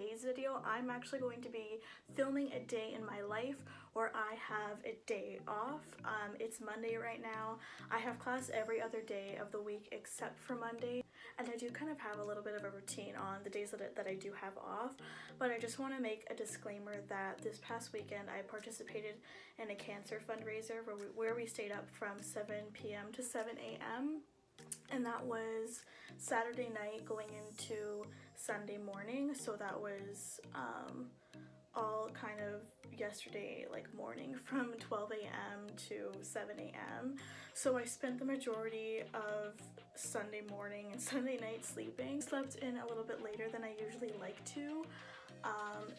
today's video, I'm actually going to be filming a day in my life where I have a day off. It's Monday right now. I have class every other day of the week except for Monday, and I do kind of have a little bit of a routine on the days that I do have off. But I just want to make a disclaimer that this past weekend I participated in a cancer fundraiser where we stayed up from 7 p.m. to 7 a.m. and that was Saturday night going into Sunday morning, so that was all kind of yesterday like morning from 12 a.m. to 7 a.m. So I spent the majority of Sunday morning and Sunday night sleeping. Slept in a little bit later than I usually like to.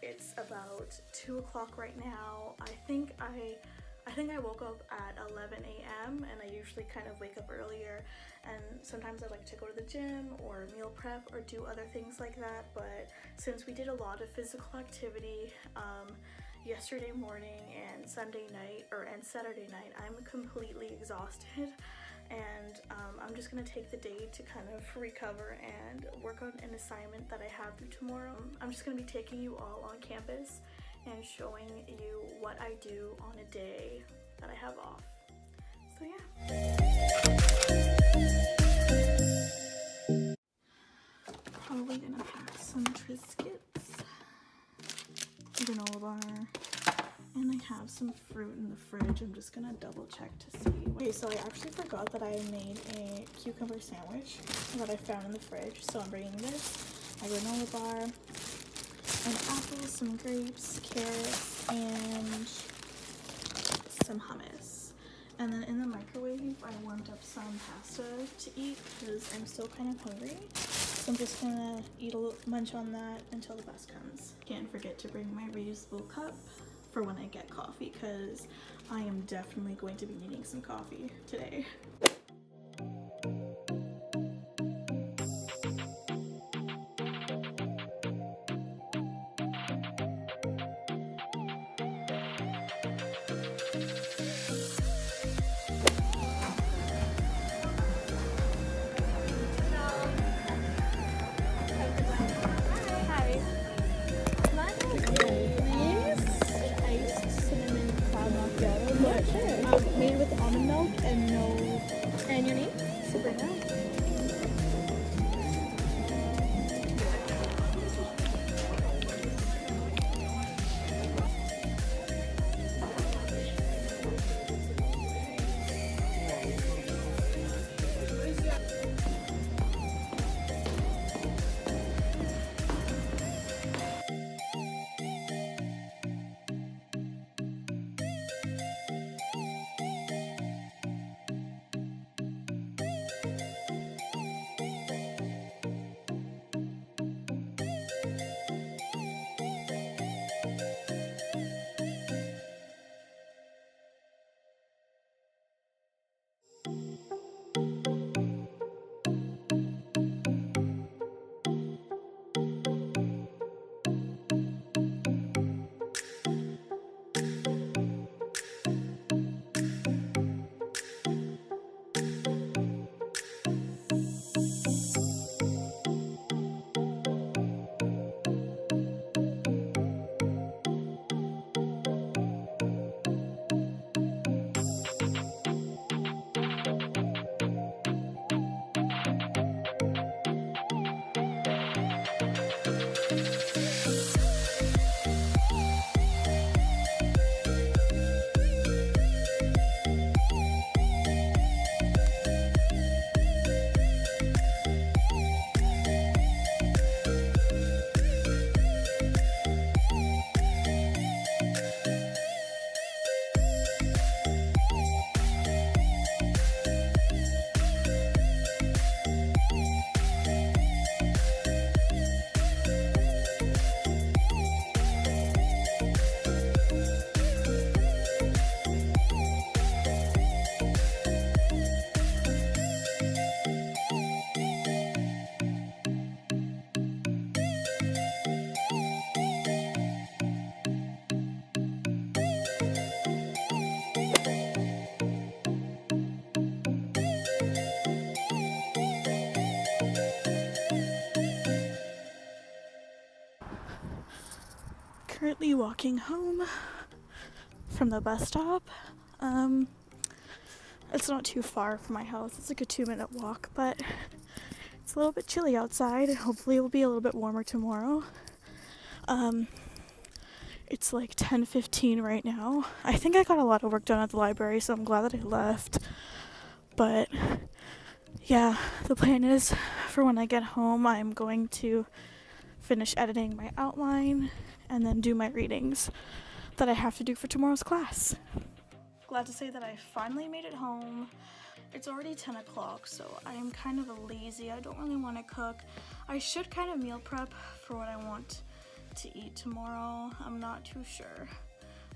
It's about 2 o'clock right now. I think I woke up at 11 a.m. and I usually kind of wake up earlier, and sometimes I like to go to the gym or meal prep or do other things like that. But since we did a lot of physical activity yesterday morning and Saturday night, I'm completely exhausted, and I'm just gonna take the day to kind of recover and work on an assignment that I have due tomorrow. I'm just gonna be taking you all on campus and showing you what I do on a day that I have off. So yeah. Probably gonna pack some Triscuits, granola bar, and I have some fruit in the fridge. I'm just gonna double check to see. Okay, so I actually forgot that I made a cucumber sandwich that I found in the fridge. So I'm bringing this, my granola bar, an apple, some grapes, carrots, and some hummus. And then in the microwave, I warmed up some pasta to eat because I'm still kind of hungry. So I'm just gonna eat a little munch on that until the bus comes. Can't forget to bring my reusable cup for when I get coffee, because I am definitely going to be needing some coffee today. Made with almond milk and no. And your name? Sabrina. currently walking home from the bus stop. It's not too far from my house. It's like a 2-minute walk, but it's a little bit chilly outside, and hopefully it will be a little bit warmer tomorrow. It's like 10:15 right now. I think I got a lot of work done at the library, so I'm glad that I left. But yeah, the plan is for when I get home, I'm going to finish editing my outline and then do my readings that I have to do for tomorrow's class. Glad to say that I finally made it home. It's already 10 o'clock, so I am kind of lazy. I don't really want to cook. I should kind of meal prep for what I want to eat tomorrow. I'm not too sure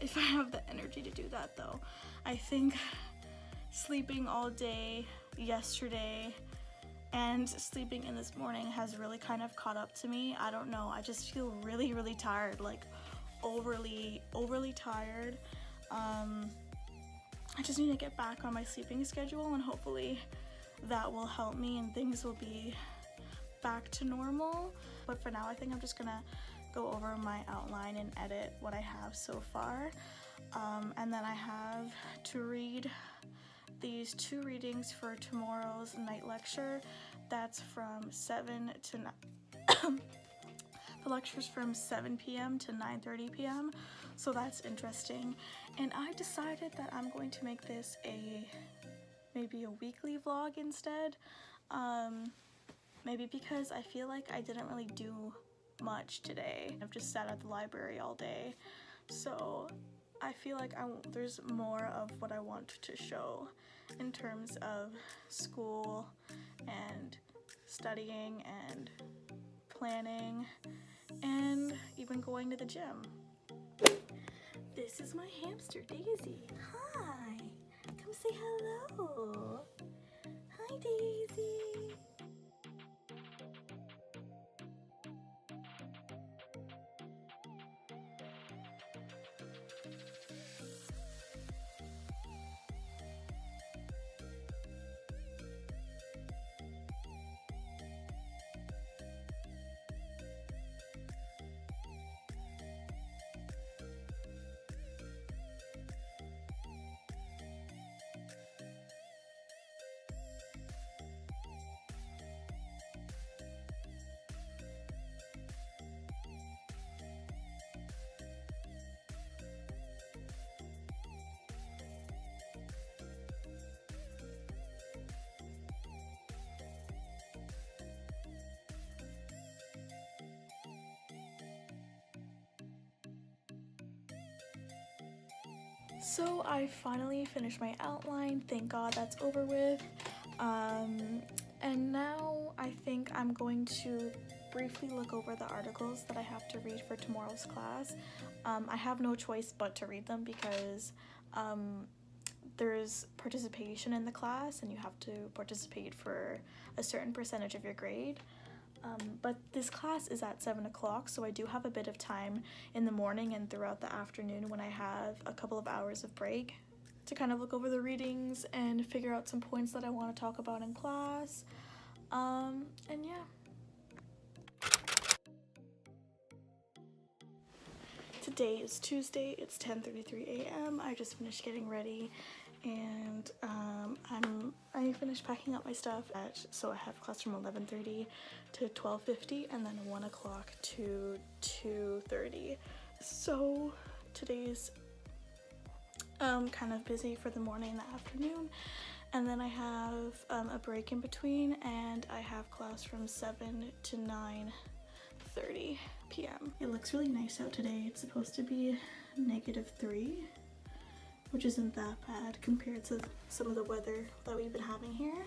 if I have the energy to do that though. I think sleeping all day yesterday and sleeping in this morning has really kind of caught up to me. I don't know, I just feel really tired, like overly tired. I just need to get back on my sleeping schedule, and hopefully that will help me and things will be back to normal. But for now, I think I'm just gonna go over my outline and edit what I have so far. And then I have to read these 2 readings for tomorrow's night lecture. That's from 7 to 9. The lecture's from 7 p.m. to 9:30 p.m. So that's interesting. And I decided that I'm going to make this maybe a weekly vlog instead. Maybe because I feel like I didn't really do much today. I've just sat at the library all day. So I feel like there's more of what I want to show in terms of school and studying and planning and even going to the gym. This is my hamster, Daisy. Hi, come say hello. Hi, Daisy. So I finally finished my outline, thank God that's over with. And now I think I'm going to briefly look over the articles that I have to read for tomorrow's class. I have no choice but to read them because there's participation in the class and you have to participate for a certain percentage of your grade. But this class is at 7 o'clock, so I do have a bit of time in the morning and throughout the afternoon when I have a couple of hours of break to kind of look over the readings and figure out some points that I want to talk about in class. And yeah. Today is Tuesday, it's 10:33 a.m. I just finished getting ready and I finished packing up my stuff so I have class from 11:30 to 12:50 and then 1 o'clock to 2:30. So today's kind of busy for the morning and the afternoon, and then I have a break in between, and I have class from 7 to 9:30 p.m. It looks really nice out today. It's supposed to be -3, which isn't that bad compared to some of the weather that we've been having here.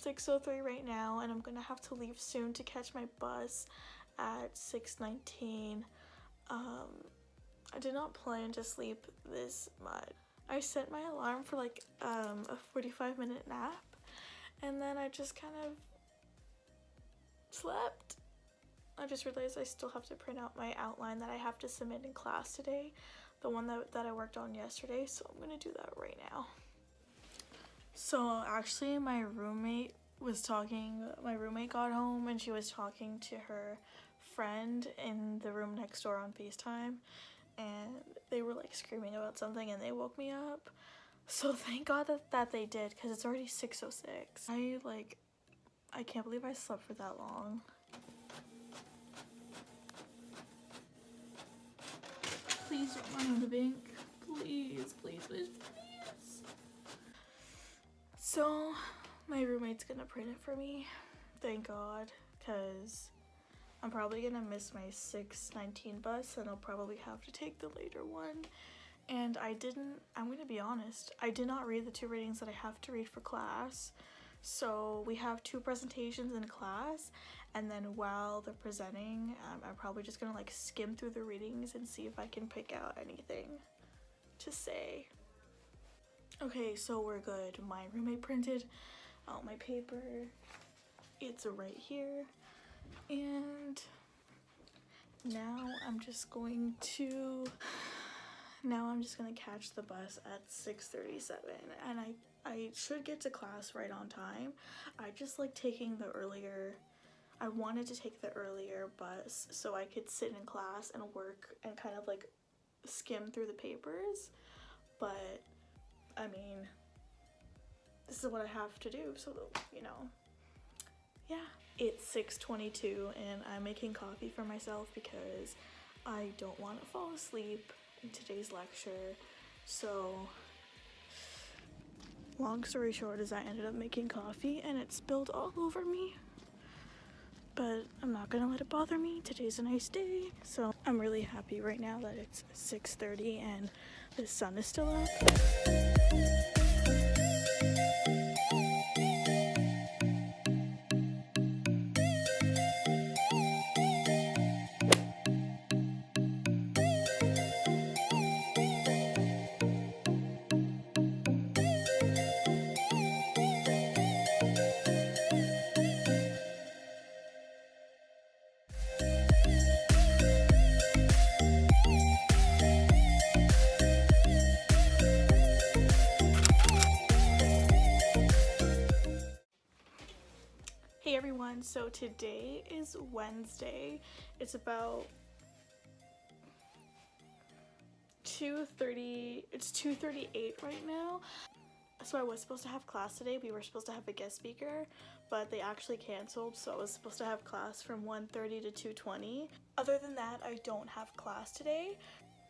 6:03 right now, and I'm gonna have to leave soon to catch my bus at 6:19. I did not plan to sleep this much. I set my alarm for like a 45-minute nap, and then I just kind of slept. I just realized I still have to print out my outline that I have to submit in class today, the one that I worked on yesterday, so I'm gonna do that right now. So actually my roommate got home and she was talking to her friend in the room next door on FaceTime, and they were like screaming about something and they woke me up. So thank God that they did, because it's already 6:06. I can't believe I slept for that long. Please don't run out of ink. Please, please, please, please. So my roommate's gonna print it for me. Thank God, because I'm probably gonna miss my 6:19 bus and I'll probably have to take the later one. And I'm gonna be honest, I did not read the 2 readings that I have to read for class. So we have 2 presentations in class, and then while they're presenting, I'm probably just gonna like skim through the readings and see if I can pick out anything to say. Okay, so we're good. My roommate printed out my paper. It's right here. And now I'm just gonna catch the bus at 6:37, and I should get to class right on time. I just like taking I wanted to take the earlier bus so I could sit in class and work and kind of like skim through the papers, but I mean, this is what I have to do, so you know, yeah. It's 6:22 and I'm making coffee for myself because I don't want to fall asleep in today's lecture. So long story short is I ended up making coffee and it spilled all over me, but I'm not gonna let it bother me. Today's a nice day, so I'm really happy right now that it's 6:30 and the sun is still up. Hey everyone, so today is Wednesday. It's about 2:30, it's 2:38 right now. So I was supposed to have class today. We were supposed to have a guest speaker, but they actually canceled, so I was supposed to have class from 1:30 to 2:20. Other than that, I don't have class today.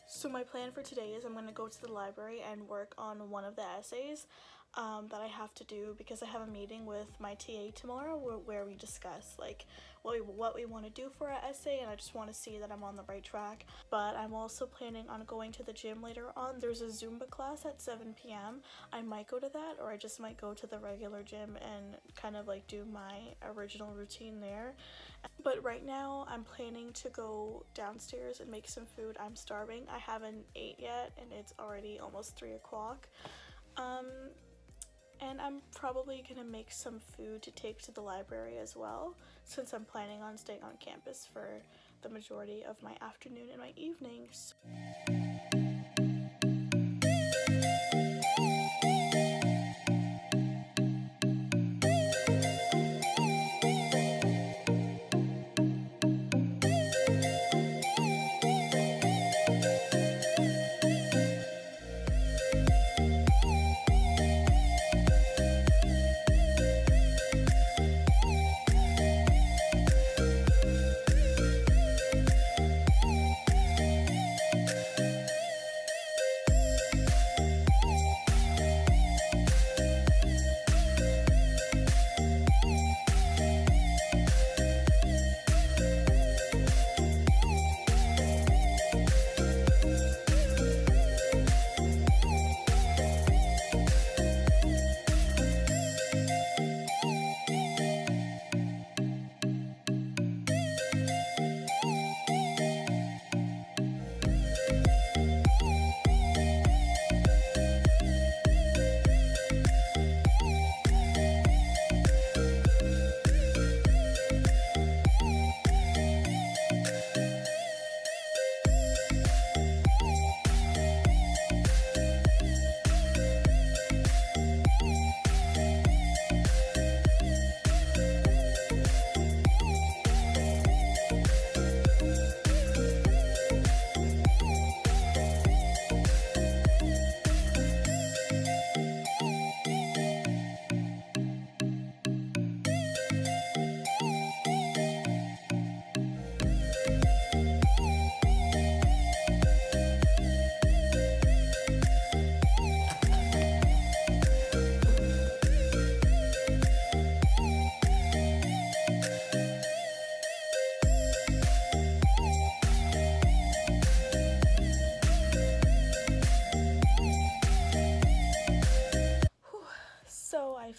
So my plan for today is I'm going to go to the library and work on one of the essays that I have to do, because I have a meeting with my TA tomorrow where we discuss like what we want to do for our essay, and I just want to see that I'm on the right track. But I'm also planning on going to the gym later on. There's a Zumba class at 7 p.m. I might go to that, or I just might go to the regular gym and kind of like do my original routine there. But right now I'm planning to go downstairs and make some food. I'm starving. I haven't ate yet and it's already almost 3 o'clock. And I'm probably gonna make some food to take to the library as well, since I'm planning on staying on campus for the majority of my afternoon and my evenings.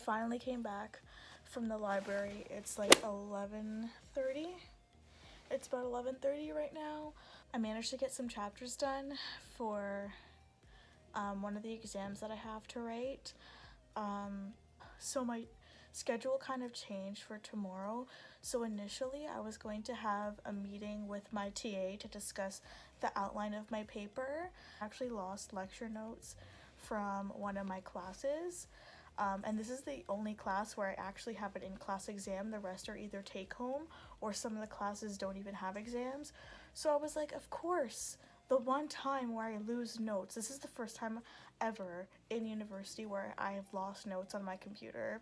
finally came back from the library. It's like 11:30. It's about 11:30 right now. I managed to get some chapters done for one of the exams that I have to write. So my schedule kind of changed for tomorrow. So initially I was going to have a meeting with my TA to discuss the outline of my paper. I actually lost lecture notes from one of my classes. And this is the only class where I actually have an in-class exam. The rest are either take-home or some of the classes don't even have exams. So I was like, of course, the one time where I lose notes, this is the first time ever in university where I have lost notes on my computer.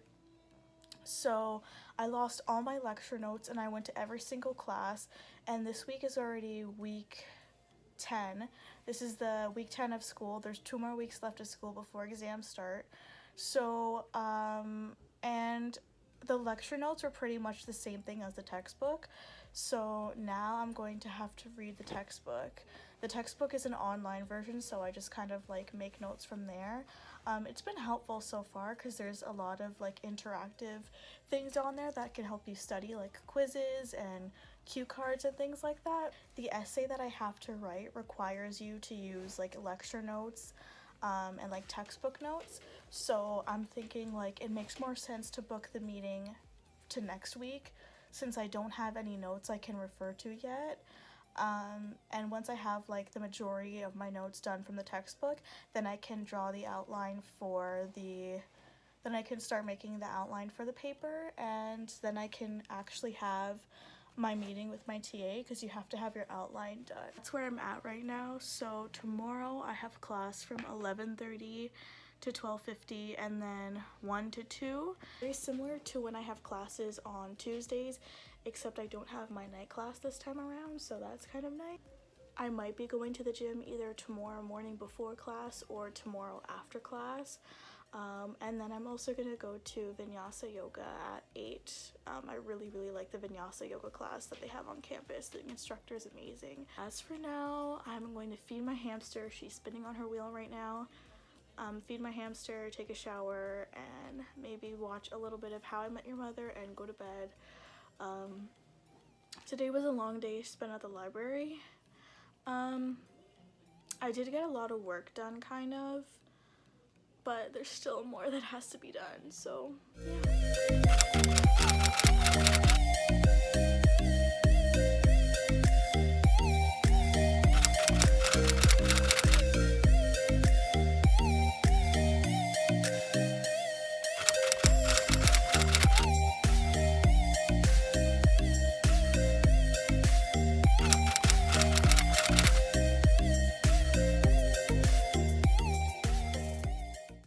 So I lost all my lecture notes and I went to every single class, and this week is already week 10. This is the week 10 of school. There's 2 more weeks left of school before exams start. So, and the lecture notes are pretty much the same thing as the textbook. So now I'm going to have to read the textbook. The textbook is an online version, so I just kind of like make notes from there. It's been helpful so far because there's a lot of like interactive things on there that can help you study, like quizzes and cue cards and things like that. The essay that I have to write requires you to use like lecture notes and like textbook notes. So I'm thinking like it makes more sense to book the meeting to next week since I don't have any notes I can refer to yet. And once I have like the majority of my notes done from the textbook, then I can draw the outline for then I can start making the outline for the paper, and then I can actually have my meeting with my TA because you have to have your outline done. That's where I'm at right now. So tomorrow I have class from 11:30 to 12:50 and then 1 to 2. Very similar to when I have classes on Tuesdays, except I don't have my night class this time around, so that's kind of nice. I might be going to the gym either tomorrow morning before class or tomorrow after class. And then I'm also gonna go to Vinyasa Yoga at 8. I really like the Vinyasa Yoga class that they have on campus. The instructor is amazing. As for now, I'm going to feed my hamster. She's spinning on her wheel right now. Feed my hamster, take a shower, and maybe watch a little bit of How I Met Your Mother and go to bed. Today was a long day spent at the library. I did get a lot of work done, kind of, but there's still more that has to be done, so yeah.